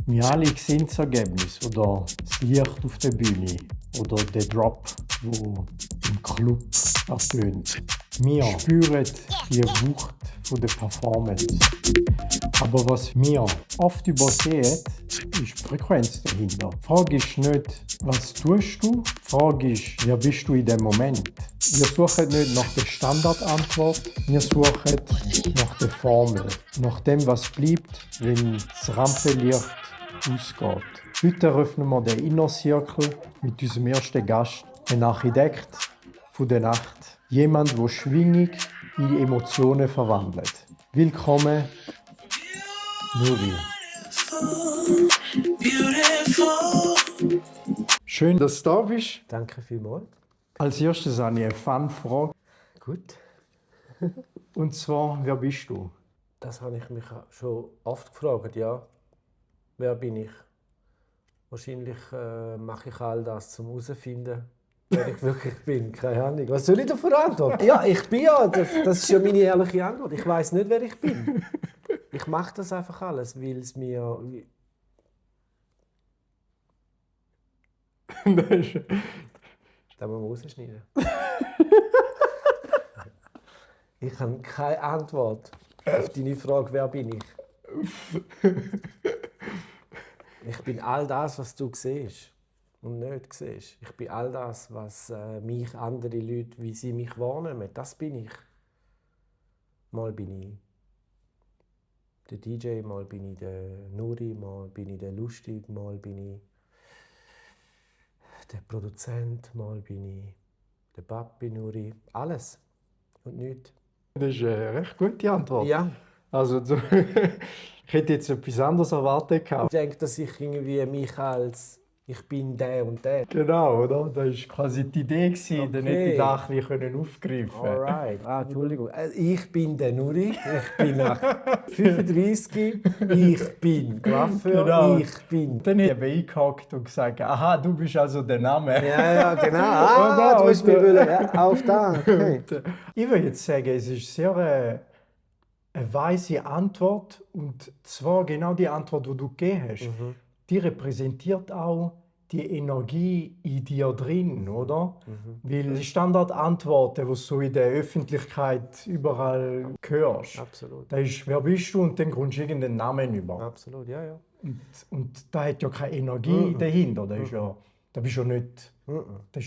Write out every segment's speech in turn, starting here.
Wir alle sehen das Ergebnis oder das Licht auf der Bühne oder der Drop, wo im Club ertönt. Wir spüren die Wucht der Performance. Aber was wir oft übersehen, ist die Frequenz dahinter. Die Frage ist nicht, was tust du? Die Frage ist, wer bist du in dem Moment? Wir suchen nicht nach der Standardantwort, wir suchen nach der Formel, nach dem, was bleibt, wenn das Rampenlicht ausgeht. Heute eröffnen wir den Inner Circle mit unserem ersten Gast, ein Architekt von der Nacht. Jemand, der Schwingung in Emotionen verwandelt. Willkommen, Nuri. Schön, dass du da bist. Danke vielmals. Als erstes habe ich eine Fun-Frage. Gut. Und zwar, wer bist du? Das habe ich mich schon oft gefragt, ja. Wer bin ich? Wahrscheinlich mache ich all das, um herauszufinden, wer ich wirklich bin. Keine Ahnung. Was soll ich dafür antworten? Ja, ich bin ja. Das ist ja meine ehrliche Antwort. Ich weiß nicht, wer ich bin. Ich mache das einfach alles, weil es mir... Da müssen wir rausschneiden. Ich habe keine Antwort auf deine Frage, wer bin ich? Ich bin all das, was du siehst und nicht siehst. Ich bin all das, was mich andere Leute, wie sie mich wahrnehmen. Das bin ich. Mal bin ich der DJ, mal bin ich der Nuri, mal bin ich der Lustig, mal bin ich der Produzent, mal bin ich der Papi Nuri. Alles und nichts. Das ist eine recht gute Antwort. Ja. Also, ich hätte jetzt etwas anderes erwartet. Ich denke, dass ich irgendwie mich als ich bin der und der. Genau, oder? Das war quasi die Idee, Okay. dann hätte ich das ein bisschen aufgreifen können. Alright. Entschuldigung. Ich bin der Nuri, ich bin nach 35, ich bin Coiffeur, Genau. ich bin... Dann hätte ich eingehakt und gesagt, aha, du bist also der Name. Ja, genau. Ah, du hast mir wollen, ja, auf da. Okay. Ich würde jetzt sagen, es ist sehr eine weise Antwort. Und zwar genau die Antwort, die du gegeben hast. Die repräsentiert auch die Energie in dir drin, oder? Weil die Standardantworten, die du so in der Öffentlichkeit überall hörst, Absolut. da ist, wer bist du? Und dann kommst du irgendeinen Namen über. Absolut, ja, ja. Und da hat ja keine Energie dahinter. Das ist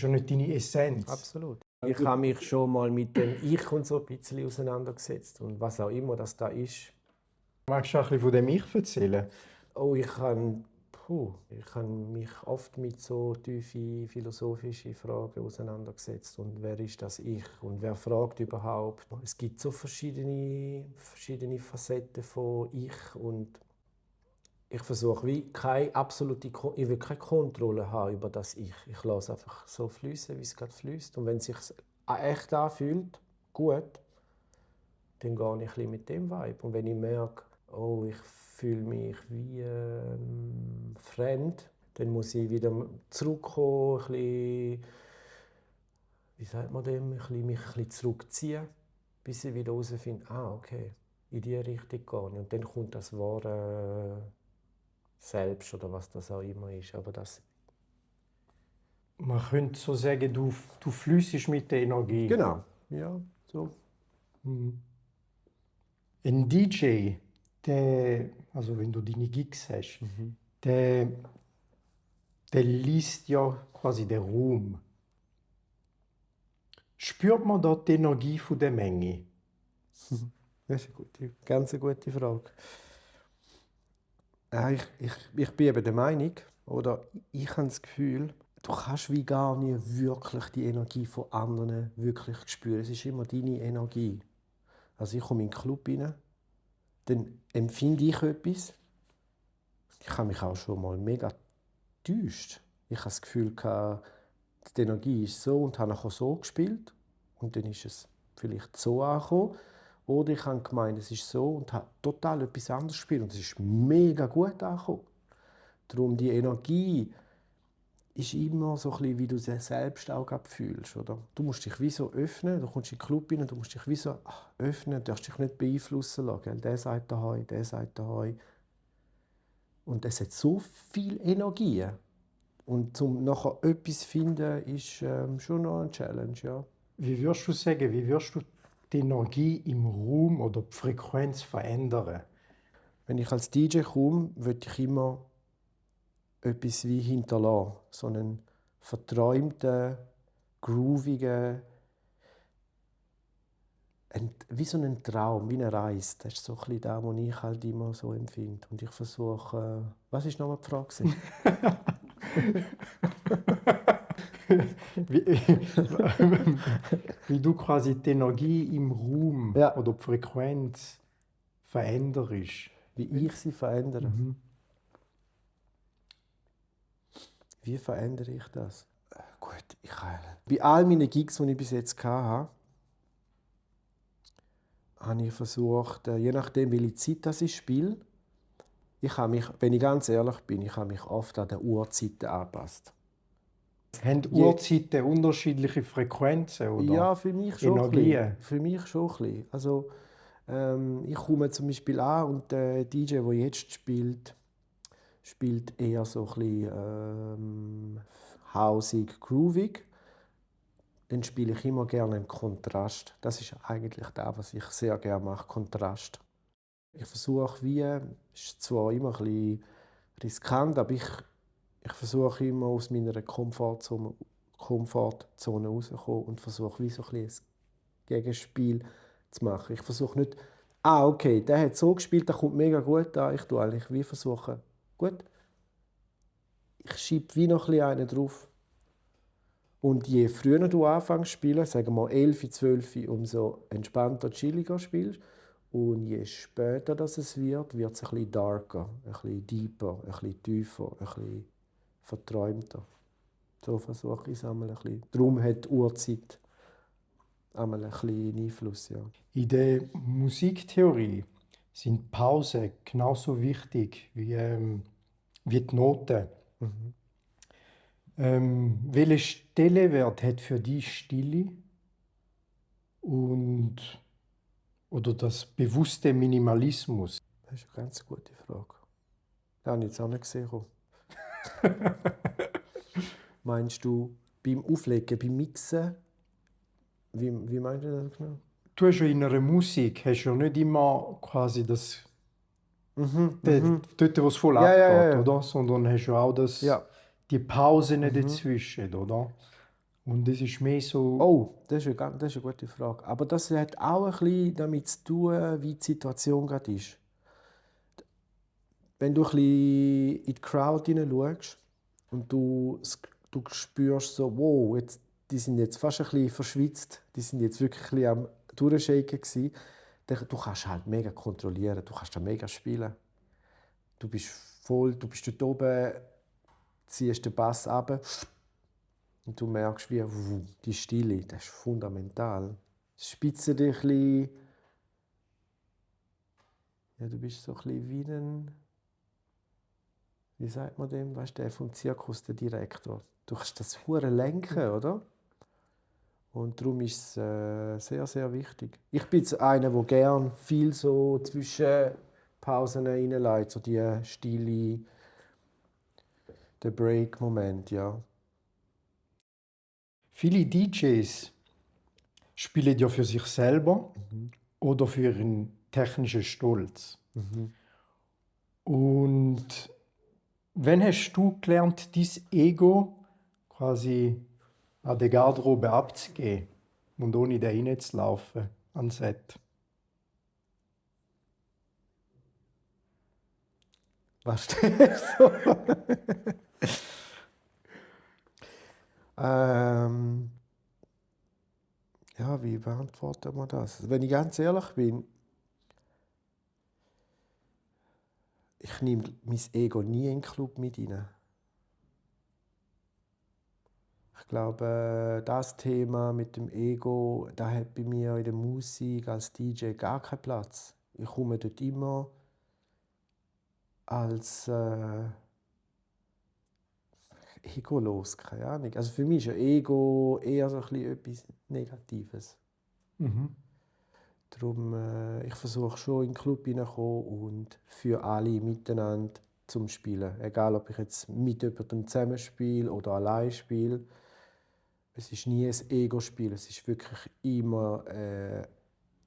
ja nicht deine Essenz. Absolut. Ich habe mich schon mal mit dem Ich und so ein bisschen auseinandergesetzt. Und was auch immer das da ist. Magst du ein bisschen von dem Ich erzählen? Oh, ich habe mich oft mit so tiefen philosophischen Fragen auseinandergesetzt. Und wer ist das Ich? Und wer fragt überhaupt? Es gibt so verschiedene Facetten von Ich. Und ich versuche ich will keine Kontrolle haben über das Ich. Ich lasse einfach so fließen, wie es gerade fließt. Und wenn es sich echt anfühlt, gut, dann gehe ich ein bisschen mit dem Vibe. Und wenn ich merke, oh, ich fühle mich wie fremd, dann muss ich wieder zurückkommen, ein bisschen, wie sagt man dem, mich ein bisschen zurückziehen, bis ich wieder herausfinde, okay, in diese Richtung gehe ich. Und dann kommt das wahre Selbst oder was das auch immer ist. Aber das... Man könnte so sagen, du fließt mit der Energie. Genau, ja, so. Ein DJ, also wenn du deine Gigs hast, der liest ja quasi den Raum. Spürt man dort die Energie von der Menge? Das ist eine ganz gute Frage. Ich bin eben der Meinung, oder ich habe das Gefühl, du kannst wie gar nicht wirklich die Energie von anderen wirklich spüren. Es ist immer deine Energie. Also ich komme in den Club rein, dann empfinde ich etwas. Ich habe mich auch schon mal mega getäuscht. Ich habe das Gefühl, die Energie ist so und habe nachher so gespielt. Und dann ist es vielleicht so angekommen. Oder ich habe gemeint, es ist so und habe total etwas anderes gespielt. Und es ist mega gut angekommen. Darum die Energie ist immer so ein bisschen, wie du sie selbst auch fühlst. Oder? Du musst dich wie so öffnen, du kommst in den Club rein, du musst dich wie so öffnen, du darfst dich nicht beeinflussen lassen. Gell? Der sagt «Ahoi», der sagt «Ahoi». Und es hat so viel Energie. Und um nachher etwas zu finden, ist schon noch eine Challenge. Ja. Wie würdest du sagen, wie würdest du die Energie im Raum oder die Frequenz verändern? Wenn ich als DJ komme, will ich immer etwas wie hinterlassen. So einen verträumten, groovigen, wie so ein Traum, wie eine Reise. Das ist so ein bisschen das, was ich halt immer so empfinde. Und ich versuche... was war nochmal die Frage? Wie, wie du quasi die Energie im Raum Ja, oder die Frequenz veränderst. wie ich sie verändere. Mhm. Wie verändere ich das? Gut, bei all meinen Gigs, die ich bis jetzt hatte, habe ich versucht, je nachdem, welche Zeit das ich spiele, wenn ich ganz ehrlich bin, ich habe mich oft an die Uhrzeiten angepasst. Haben Uhrzeiten unterschiedliche Frequenzen oder Ja, für mich schon ein Energien? bisschen. Für mich schon ein bisschen. Also, ich komme zum Beispiel an und der DJ, der jetzt spielt, spielt eher so ein bisschen hausig, groovig. Dann spiele ich immer gerne einen Kontrast. Das ist eigentlich das, was ich sehr gerne mache, Kontrast. Ich versuche ist zwar immer ein bisschen riskant, aber ich versuche immer aus meiner Komfortzone rauszukommen und versuche wie so ein bisschen ein Gegenspiel zu machen. Ich versuche nicht, okay, der hat so gespielt, der kommt mega gut an. Ich tue eigentlich wie versuchen, gut, ich schiebe wie noch ein bisschen einen drauf. Und je früher du anfängst zu spielen, sagen wir 11, 12, umso entspannter, chilliger spielst. Und je später das es wird es ein bisschen darker, ein bisschen deeper, ein bisschen tiefer, ein bisschen verträumter. So versuche ich es einmal ein bisschen. Darum hat die Uhrzeit einmal ein bisschen Einfluss. Ja. In der Musiktheorie sind Pausen genauso wichtig wie die Noten. Welchen Stellenwert hat für dich Stille oder das bewusste Minimalismus? Das ist eine ganz gute Frage. Das habe ich jetzt auch nicht gesehen. Meinst du beim Auflegen, beim Mixen? Wie meinst du das genau? Du hast ja in einer Musik hast ja nicht immer quasi das, dort, wo es voll Ja, ja, abgeht, ja. oder? Sondern hast ja auch Ja. die Pausen dazwischen, oder? Und das ist mehr so. Oh, das ist eine gute Frage. Aber das hat auch ein bisschen damit zu tun, wie die Situation gerade ist. Wenn du ein bisschen in die Crowd hineinschaust und du spürst so, wow, die sind jetzt fast ein bisschen verschwitzt, die sind jetzt wirklich ein bisschen am Durchshaken gewesen, du kannst halt mega kontrollieren, du kannst da mega spielen. Du bist dort oben, ziehst den Bass runter und du merkst, wie die Stille, das ist fundamental. Spitze dich ein bisschen. Ja, du bist so ein bisschen wie sagt man dem, weißt du, der vom Zirkus, der Direktor. Du kannst das hure lenken, oder? Und darum ist es sehr, sehr wichtig. Ich bin jetzt einer, der gerne viel so zwischen Pausen reinlegt, so die Stille, der Break-Moment, ja. Viele DJs spielen ja für sich selber oder für ihren technischen Stolz. Und wann hast du gelernt, dein Ego quasi an der Garderobe abzugeben und ohne da reinzulaufen ans Set? Was steht so? Ja, wie beantwortet man das? Wenn ich ganz ehrlich bin, Ich nehme mein Ego nie in den Club mit rein. Ich glaube, das Thema mit dem Ego, das hat bei mir in der Musik als DJ gar keinen Platz. Ich komme dort immer als egolos, keine Ahnung. Also für mich ist ja Ego eher so ein bisschen etwas Negatives. Mhm. Darum, ich versuche schon in den Club hineinzukommen und für alle miteinander zum Spielen. Egal, ob ich jetzt mit jemandem zusammenspiele oder allein spiele. Es ist nie ein Ego-Spiel, es ist wirklich immer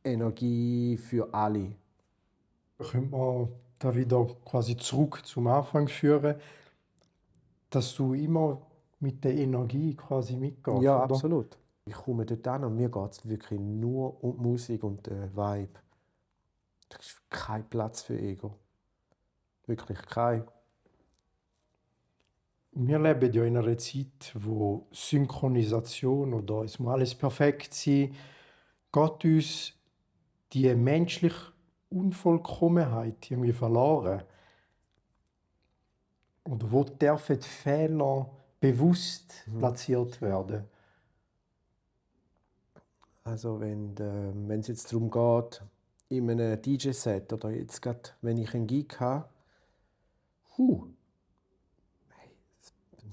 Energie für alle. Könnte man da wieder quasi zurück zum Anfang führen, dass du immer mit der Energie quasi mitgehst, Ja, oder? absolut. Ich komme dort an und mir geht es wirklich nur um die Musik und den Vibe. Da ist kein Platz für Ego. Wirklich kein. Wir leben ja in einer Zeit, wo Synchronisation oder es muss alles perfekt sein, geht uns die menschliche Unvollkommenheit irgendwie verloren. Oder wo dürfen die Fehler bewusst platziert werden? Also wenn es jetzt darum geht, in einem DJ-Set oder jetzt gerade, wenn ich einen Gig habe,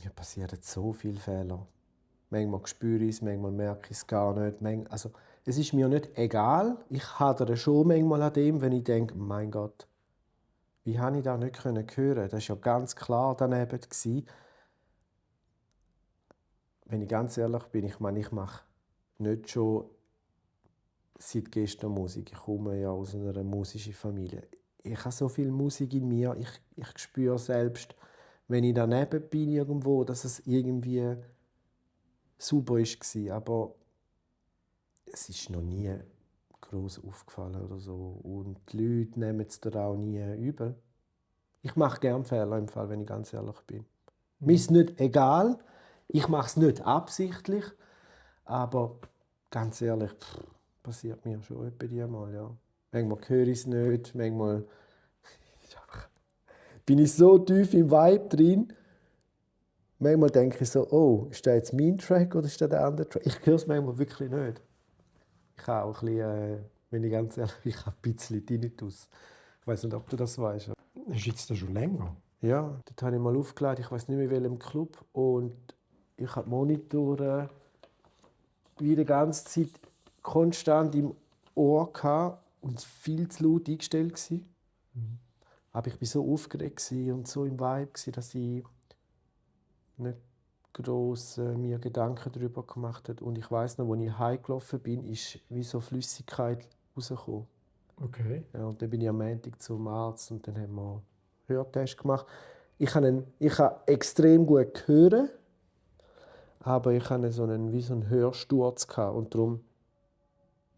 mir passieren so viele Fehler. Manchmal spüre ich es, manchmal merke ich es gar nicht. Also, es ist mir nicht egal. Ich hadere schon manchmal an dem, wenn ich denke, mein Gott, wie habe ich das nicht hören können? Das war ja ganz klar daneben gewesen. Wenn ich ganz ehrlich bin, ich meine, ich mache nicht schon seit gestern Musik. Ich komme ja aus einer musischen Familie. Ich habe so viel Musik in mir. Ich spüre selbst, wenn ich daneben bin irgendwo, dass es irgendwie super war. Aber es ist noch nie groß aufgefallen oder so. Und die Leute nehmen es dir auch nie übel. Ich mache gerne Fehler im Fall, wenn ich ganz ehrlich bin. Mir ist nicht egal. Ich mache es nicht absichtlich. Aber ganz ehrlich, passiert mir schon etwa die mal, ja. Manchmal höre ich es nicht, manchmal bin ich so tief im Vibe drin. Manchmal denke ich so, oh, ist das jetzt mein Track oder ist das der andere Track? Ich höre es manchmal wirklich nicht. Ich habe auch ein bisschen, wenn ich ganz ehrlich bin, ich habe ein bisschen Tinnitus. Ich weiß nicht, ob du das weißt. Das ist jetzt schon länger. Ja, dort habe ich mal aufgelegt, ich weiß nicht mehr in welchem Club. Und ich habe die Monitore wie die ganze Zeit konstant im Ohr gehabt und viel zu laut eingestellt gewesen. Aber ich war so aufgeregt und so im Vibe, dass ich nicht gross mir Gedanken darüber gemacht habe. Und ich weiss noch, als ich heimgelaufen bin, ist wie so Flüssigkeit rausgekommen. Okay. Ja, und dann bin ich am Montag zum Arzt und dann haben wir einen Hörtest gemacht. Ich kann extrem gut hören, aber ich hatte wie so einen Hörsturz gehabt und darum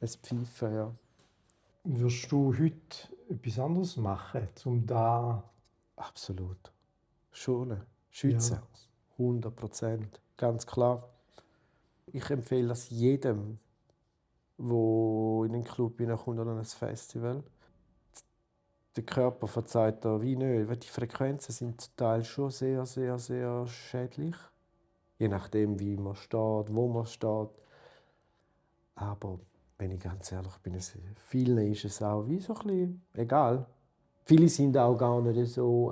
ein Pfeifen, ja. Wirst du heute etwas anderes machen, um da Absolut. Schonen, schützen. Ja. 100%. Ganz klar. Ich empfehle das jedem, der in einen Club hineinkommt oder an ein Festival. Der Körper verzeiht da wie nicht, weil die Frequenzen sind zum Teil schon sehr, sehr, sehr schädlich. Je nachdem, wie man steht, wo man steht. Aber wenn ich ganz ehrlich bin, vielen ist es auch wie so ein bisschen egal. Viele sind auch gar nicht so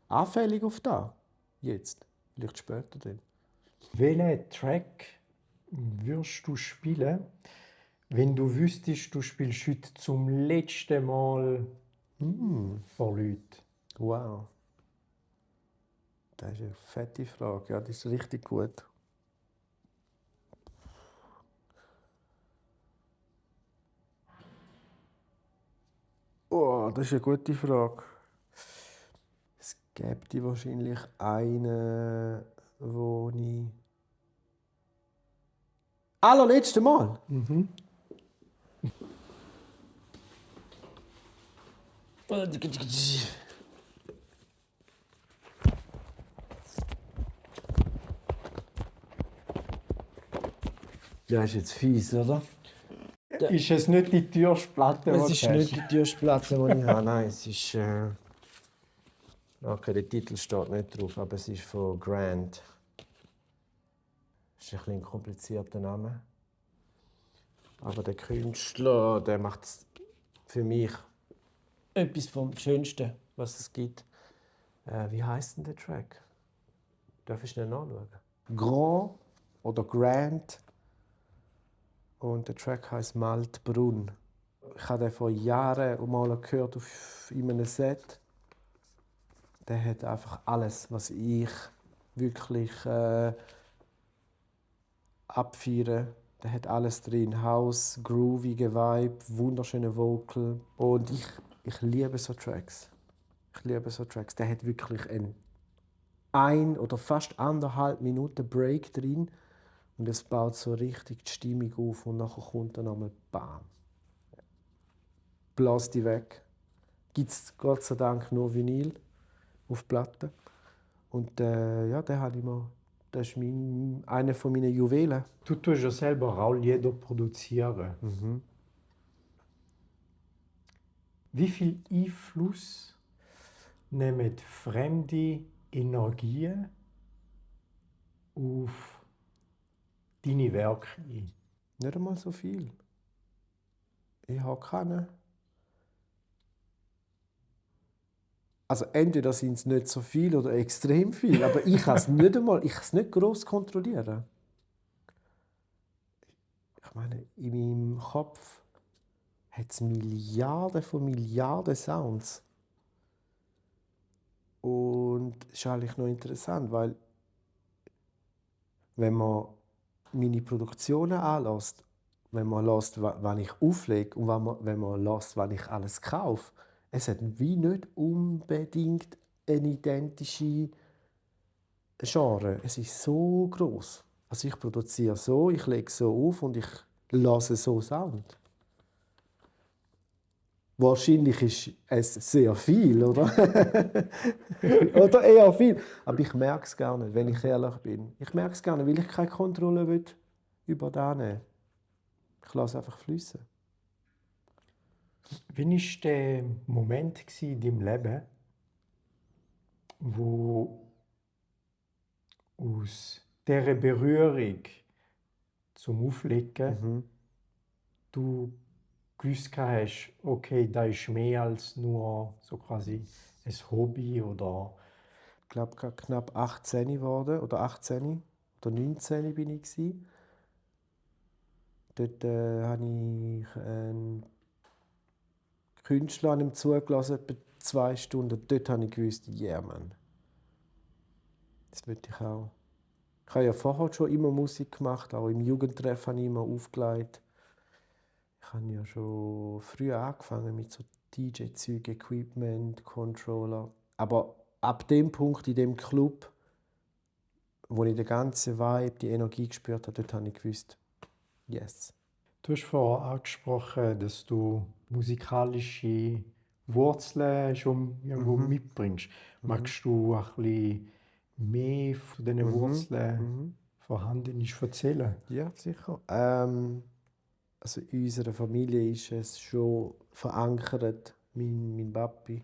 anfällig auf das. Jetzt. Vielleicht später dann. welchen Track würdest du spielen, wenn du wüsstest, du spielst heute zum letzten Mal vor Leuten? Wow. Das ist eine fette Frage. Ja, das ist richtig gut. Oh, das ist eine gute Frage. Es gäbe wahrscheinlich einen, wo ich... Allerletzte Mal? Ja, ist jetzt fies, oder? Ist es nicht die Türsplatte, Es die ist du nicht hast? die Türsplatte, die ich habe. Nein, es ist. Okay, der Titel steht nicht drauf, aber es ist von Grant. Das ist ein bisschen ein komplizierter Name. Aber der Künstler, der macht für mich etwas vom Schönsten, was es gibt. Wie heißt denn der Track? Darf ich schnell nachschauen? Grand oder Grant. Und der Track heißt Maltbrunn. Ich habe den vor Jahren mal gehört in einem Set. Der hat einfach alles, was ich wirklich abfeiere. Der hat alles drin. House, groovige Vibe, wunderschöne Vocal. Und ich liebe so Tracks. Ich liebe so Tracks. Der hat wirklich ein oder fast 1,5 Minuten Break drin. Und es baut so richtig die Stimmung auf. Und nachher kommt dann nochmal BAM. Blas die weg. Gibt es Gott sei Dank nur Vinyl auf Platte. Und ja, den habe ich mal. Das ist einer meiner Juwelen. Du tust ja selber auch Lieder produzieren. Wie viel Einfluss nehmen fremde Energien auf deine Werke ein? Nicht einmal so viel. Ich habe keine. Also entweder sind es nicht so viel oder extrem viel, aber ich kann es nicht einmal, ich kann es nicht gross kontrollieren. Ich meine, in meinem Kopf hat es Milliarden von Milliarden Sounds. Und es ist eigentlich noch interessant, weil wenn man meine Produktionen anlässt, wenn man lässt, wann ich auflege und wenn man lässt, wann ich alles kaufe, es hat wie nicht unbedingt eine identische Genre. Es ist so groß. Also ich produziere so, ich lege so auf und ich lasse so Sound. Wahrscheinlich ist es sehr viel, oder? Oder eher viel. Aber ich merke es gar nicht, wenn ich ehrlich bin. Ich merke es gar nicht, weil ich keine Kontrolle will über das nehmen. Ich lasse einfach fließen. Wie war der Moment in deinem Leben, wo aus dieser Berührung zum Auflegen du gewusst hast, okay, da ist mehr als nur so quasi ein Hobby oder Ich glaube, knapp 18 geworden, oder 18 oder 19 bin ich gewesen. Dort habe ich einen Künstler an ihm zugelassen, etwa 2 Stunden. Dort habe ich gewusst, yeah, Mann. Das will ich auch. Ich habe ja vorher schon immer Musik gemacht, auch im Jugendtreff habe ich immer aufgelegt. Ich habe ja schon früh angefangen mit so DJ-Zeug, Equipment, Controller. Aber ab dem Punkt in dem Club, wo ich den ganzen Vibe, die Energie gespürt habe, dort habe ich gewusst, yes. du hast vorher angesprochen, dass du musikalische Wurzeln schon irgendwo mitbringst. Magst du ein bisschen mehr von diesen Wurzeln vorhanden ist erzählen? Ja, sicher. Also in unserer Familie ist es schon verankert. Mein Papi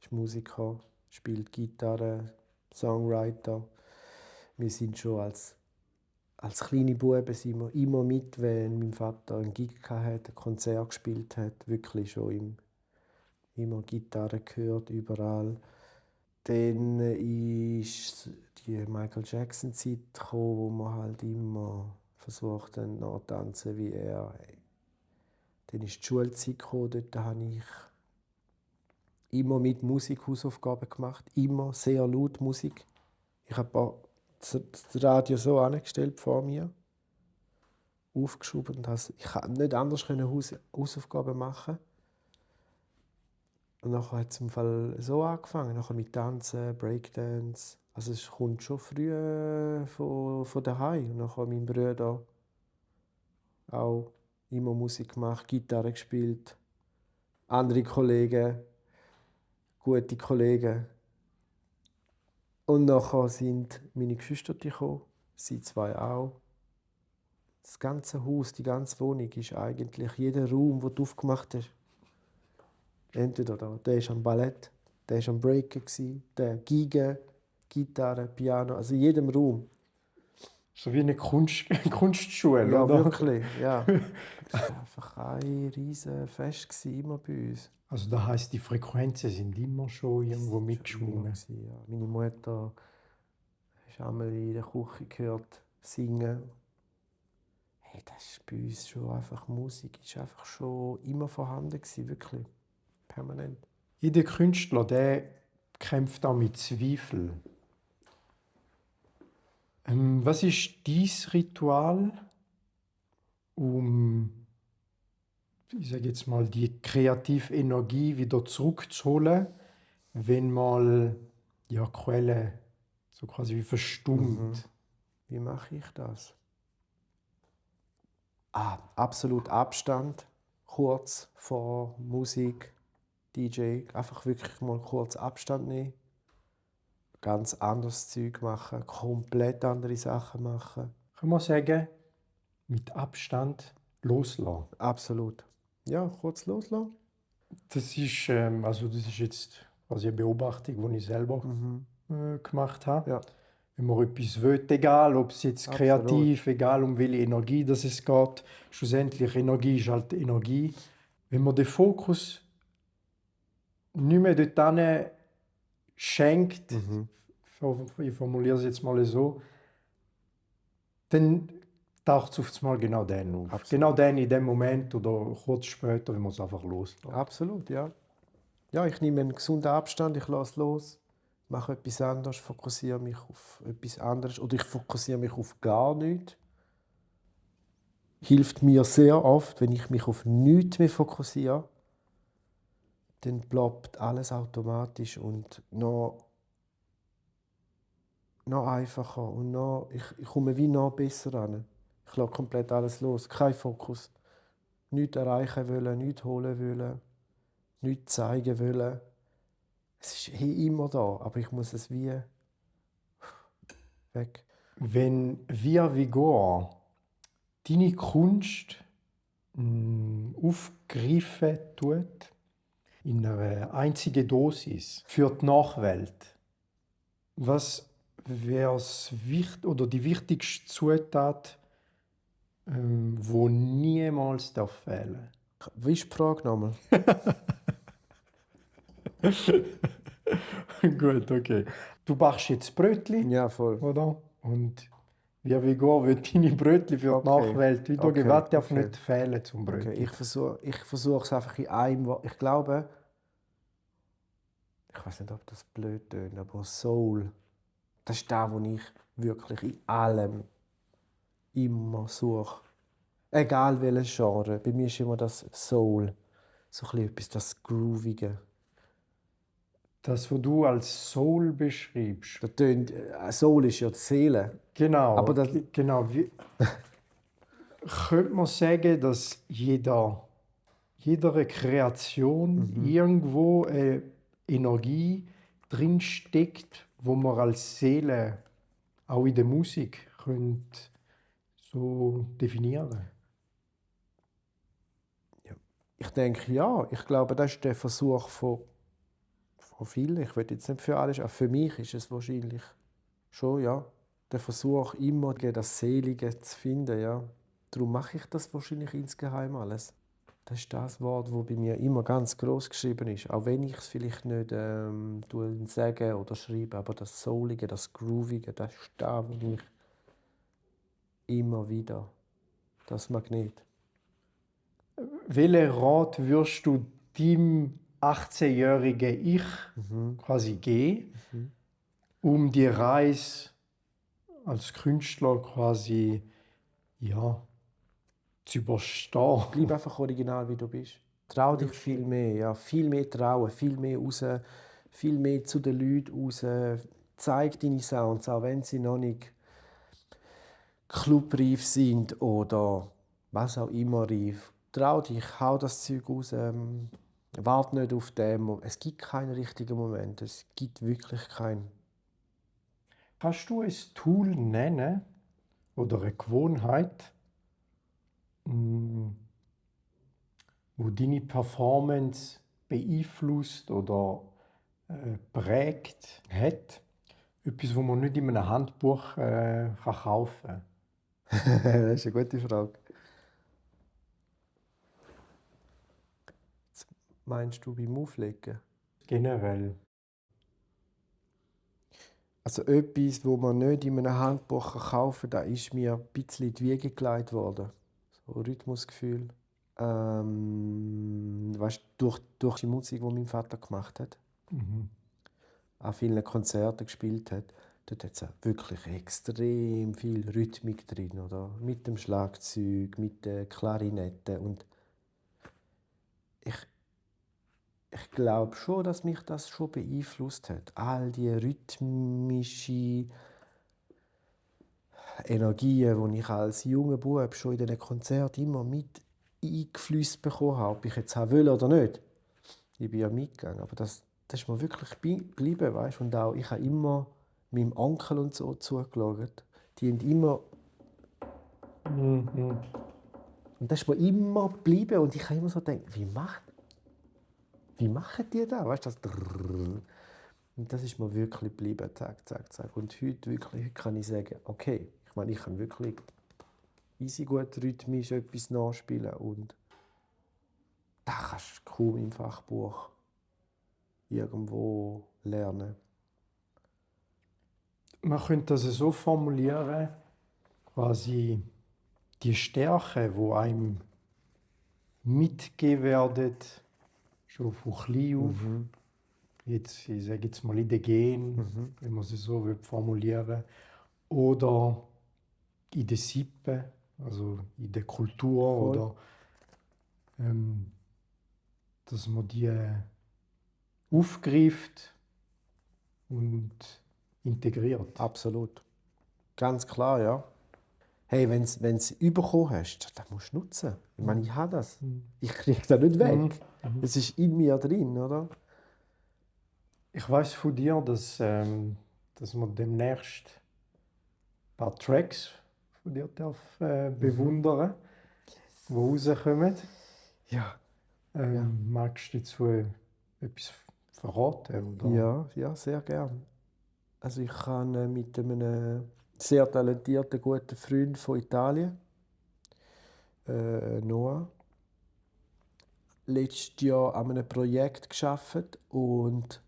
ist Musiker, spielt Gitarre, Songwriter. Wir sind schon als kleine Buben sind wir immer mit, wenn mein Vater einen Gig hatte, ein Konzert gespielt hat, wirklich schon immer Gitarre gehört, überall. Dann ist die Michael Jackson-Zeit gekommen, wo man halt immer versucht hat, nachzutanzen wie er. Dann ist die Schulzeit gekommen, dort habe ich immer mit Musik Hausaufgaben gemacht, immer sehr laut Musik. Ich habe das Radio so angestellt vor mir, aufgeschoben und ich konnte nicht anders Hausaufgaben machen. Und nachher hat es im Fall so angefangen, nachher mit Tanzen, Breakdance. Also es kommt schon früh von daheim. Und nachher mein Bruder auch immer Musik gemacht, Gitarre gespielt. Andere Kollegen, gute Kollegen. Und nachher sind meine Geschwister gekommen, sie zwei auch. Das ganze Haus, die ganze Wohnung ist eigentlich, jeder Raum, den du aufgemacht hast, entweder der ist am Ballett, der ist am Breaken, der Geige, Gitarre, Piano, also in jedem Raum. So wie eine Kunstschule, Ja, oder? wirklich, ja. Das war einfach ein riesen Fest immer bei uns. Also das heisst, die Frequenzen sind immer schon irgendwo mitgeschwungen. Ja. Meine Mutter hast einmal in der Küche gehört singen. Hey, das ist bei uns schon einfach Musik, ist einfach schon immer vorhanden gewesen, wirklich permanent. Jeder Künstler, der kämpft auch mit Zweifel. Was ist dein Ritual, um, ich sage jetzt mal, die kreative Energie wieder zurückzuholen, wenn mal ja, Quelle so quasi wie verstummt? Wie mache ich das? Absolut Abstand, kurz vor Musik, DJ, einfach wirklich mal kurz Abstand nehmen, ganz anderes Zeug machen, komplett andere Sachen machen. Kann man sagen, mit Abstand loslassen. Absolut. Ja, kurz loslassen. Das ist, das ist jetzt quasi eine Beobachtung, die ich selber gemacht habe. Ja. Wenn man etwas will, egal ob es jetzt kreativ, egal um welche Energie das es geht, schlussendlich Energie ist halt Energie. Wenn man den Fokus nicht mehr dort schenkt, ich formuliere es jetzt mal so, dann taucht es auf einmal genau dann auf. Absolut. Genau dann in dem Moment oder kurz später, wenn man es einfach loslässt. Absolut, ja. Ja, ich nehme einen gesunden Abstand, ich lasse los, mache etwas anderes, fokussiere mich auf etwas anderes oder ich fokussiere mich auf gar nichts. Hilft mir sehr oft, wenn ich mich auf nichts mehr fokussiere, dann bleibt alles automatisch und noch einfacher und ich komme wie noch besser an. Ich lasse komplett alles los, kein Fokus. Nichts erreichen wollen, nichts holen wollen, nichts zeigen wollen. Es ist immer da, aber ich muss es wie weg. Wenn Via Vigor deine Kunst aufgreifen tut, in einer einzigen Dosis für die Nachwelt, was wäre die wichtigste Zutat, die niemals fehlen darf? Wie ist die Frage nochmal? Gut, okay. Du backst jetzt Brötchen, Ja, voll. oder? Und Via Vigor wird deine Brötchen für die Nachwelt wiedergeben. Was darf nicht fehlen zum Brötchen? Okay, ich versuche es einfach in einem Wort. Ich glaube, ich weiß nicht, ob das blöd tönt, aber Soul, das ist das, was ich wirklich in allem immer suche. Egal welches Genre, bei mir ist immer das Soul. So etwas, das Groovige. Das, was du als Soul beschreibst. Das tönt, Soul ist ja die Seele. Genau. Aber das, genau. Könnte man sagen, dass jeder Kreation irgendwo eine Energie drinsteckt, wo man als Seele auch in der Musik könnte so definieren? ich denke, ja. Ich glaube, das ist der Versuch von vielen. Ich will jetzt nicht für alles, aber für mich ist es wahrscheinlich schon, ja. Der Versuch, immer das Selige zu finden, ja. Darum mache ich das wahrscheinlich insgeheim alles. Das ist das Wort, das bei mir immer ganz groß geschrieben ist. Auch wenn ich es vielleicht nicht sage oder schreibe, aber das Soulige, das Groovige, das ist da, wo ich immer wieder das Magnet. Welchen Rat würdest du deinem 18-jährigen Ich quasi geben, um die Reise als Künstler quasi zu überstehen? Bleib einfach original, wie du bist. Trau dich viel mehr, ja. Viel mehr trauen, viel mehr raus, viel mehr zu den Leuten raus. Zeig deine Sounds, auch wenn sie noch nicht clubreif sind oder was auch immer reif. Trau dich, hau das Zeug raus. Warte nicht auf den. Es gibt keinen richtigen Moment. Es gibt wirklich keinen. Kannst du ein Tool nennen oder eine Gewohnheit, wo deine Performance beeinflusst oder prägt hat. Etwas, was man nicht in einem Handbuch kaufen kann. Das ist eine gute Frage. Meinst du beim Auflegen? Generell. Also etwas, das man nicht in einem Handbuch kaufen kann, da ist mir ein bisschen in die Wiege gelegt worden. So Rhythmusgefühl. Weißt du, durch die Musik, die mein Vater gemacht hat, an vielen Konzerten gespielt hat, dort hat es wirklich extrem viel Rhythmik drin, oder? Mit dem Schlagzeug, mit der Klarinette. Und ich glaube schon, dass mich das schon beeinflusst hat. All die rhythmische Energien, die ich als junger Bub schon in diesen Konzerten immer mit eingeflüsst bekommen habe, ob ich jetzt haben will oder nicht. Ich bin ja mitgegangen, aber das ist mir wirklich geblieben, weißt? Und auch ich habe immer meinem Onkel und so zugeschaut. Die haben immer... Und das ist mir immer geblieben und ich habe immer so gedacht, wie machen die das? Weißt du, das? Und das ist mir wirklich geblieben, zack, zack, zack. Und heute kann ich sagen, okay, ich meine, ich kann wirklich easy gut rhythmisch etwas nachspielen und das kannst du kaum im Fachbuch irgendwo lernen. Man könnte das so formulieren, quasi die Stärke, die einem mitgegeben werden, schon von klein auf. Jetzt, ich sage jetzt mal in den Gen, wenn man sie so formulieren will. Oder in den Sippen, also in der Kultur. Voll. Oder dass man die aufgreift und integriert. Absolut. Ganz klar, ja. Hey, wenn du es bekommen hast, dann musst du nutzen. Ich meine, ich habe das. Ich kriege das nicht weg. Es ist in mir drin, oder? Ich weiß von dir, dass man demnächst ein paar Tracks von dir bewundern, die rauskommen. Ja. Magst du dazu etwas verraten? Oder? Ja, sehr gern. Also ich kann mit einem sehr talentierten, guten Freund von Italien, Noah, letztes Jahr an einem Projekt gearbeitet und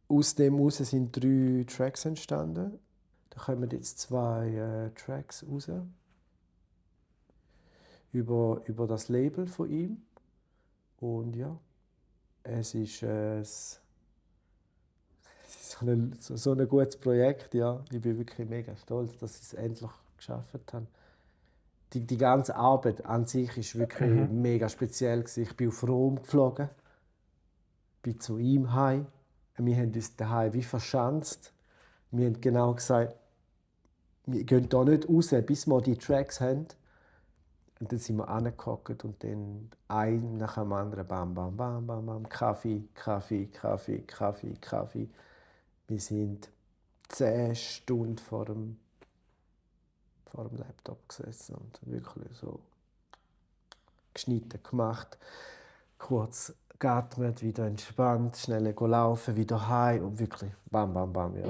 aus dem heraus sind 3 Tracks entstanden. Da kommen jetzt 2 Tracks raus. Über das Label von ihm. Und ja, es ist so ein gutes Projekt. Ja. Ich bin wirklich mega stolz, dass ich es endlich geschafft habe. Die ganze Arbeit an sich war wirklich mega speziell. Ich bin auf Rom geflogen, bin zu ihm heim. Wir haben uns daheim wie verschanzt. Wir haben genau gesagt, wir gehen hier nicht raus, bis wir die Tracks haben. Und dann sind wir angehockt und dann ein nach dem anderen, bam, bam, bam, bam, bam, Kaffee. Wir sind 10 Stunden vor dem Laptop gesessen und wirklich so geschnitten, gemacht, kurz geatmet, wieder entspannt, schnell laufen, wieder heim und wirklich bam, bam, bam. Ja.